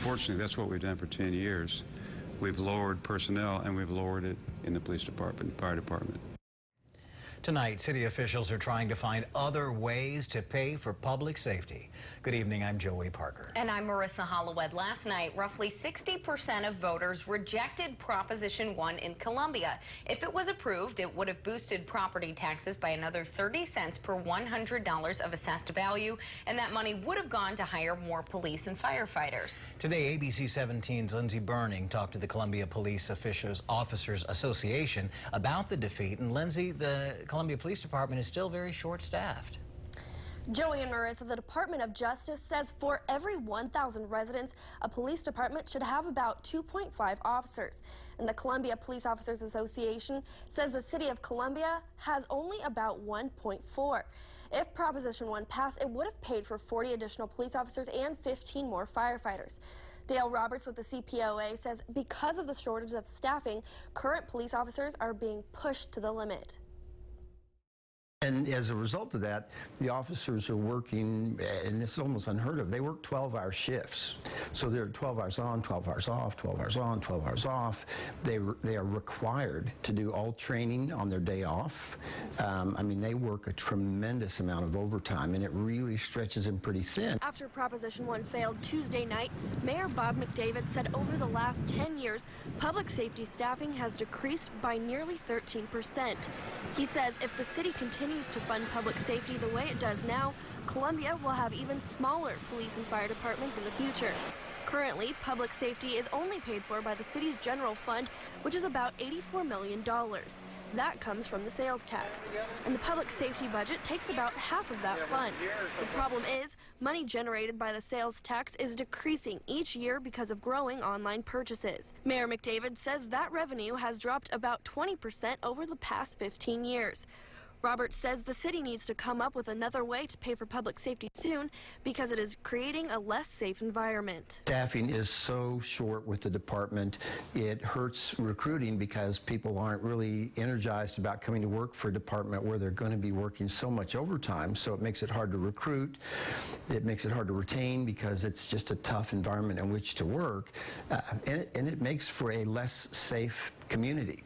Unfortunately, that's what we've done for 10 years. We've lowered personnel, and we've lowered it in the police department, fire department. Tonight, city officials are trying to find other ways to pay for public safety. Good evening, I'm Joey Parker. And I'm Marissa Hollowed. Last night, roughly 60% of voters rejected Proposition 1 in Columbia. If it was approved, it would have boosted property taxes by another 30 cents per $100 of assessed value, and that money would have gone to hire more police and firefighters. Today, ABC 17's Lindsay Burning talked to the Columbia Police Officers Association about the defeat. And Lindsay, the Columbia Police Department is still very short-staffed. Joey and Marissa, the Department of Justice says for every 1,000 residents, a police department should have about 2.5 officers. And the Columbia Police Officers Association says the city of Columbia has only about 1.4. If Proposition 1 passed, it would have paid for 40 additional police officers and 15 more firefighters. Dale Roberts with the CPOA says because of the shortage of staffing, current police officers are being pushed to the limit. And as a result of that, the officers are working, and this is almost unheard of, they work 12-hour shifts. So they're 12 hours on, 12 hours off, 12 hours on, 12 hours off. They are required to do all training on their day off. I mean, they work a tremendous amount of overtime, and it really stretches them pretty thin. After Proposition 1 failed Tuesday night, Mayor Bob McDavid said over the last 10 years, public safety staffing has decreased by nearly 13%. He says if the city continues to fund public safety the way it does now, Columbia will have even smaller police and fire departments in the future. Currently, public safety is only paid for by the city's general fund, which is about $84 million. That comes from the sales tax. And the public safety budget takes about half of that fund. The problem is, money generated by the sales tax is decreasing each year because of growing online purchases. Mayor McDavid says that revenue has dropped about 20% over the past 15 years. Roberts says the city needs to come up with another way to pay for public safety soon because it is creating a less safe environment. Staffing is so short with the department, it hurts recruiting because people aren't really energized about coming to work for a department where they're going to be working so much overtime. So it makes it hard to recruit. It makes it hard to retain because it's just a tough environment in which to work. And it makes for a less safe community.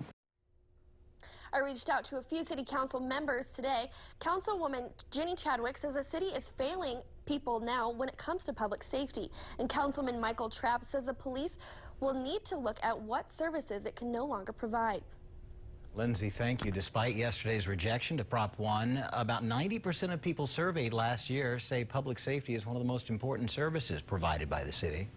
I reached out to a few city council members today. Councilwoman Jenny Chadwick says the city is failing people now when it comes to public safety. And Councilman Michael Trapp says the police will need to look at what services it can no longer provide. Lindsay, thank you. Despite yesterday's rejection to Prop 1, about 90% of people surveyed last year say public safety is one of the most important services provided by the city.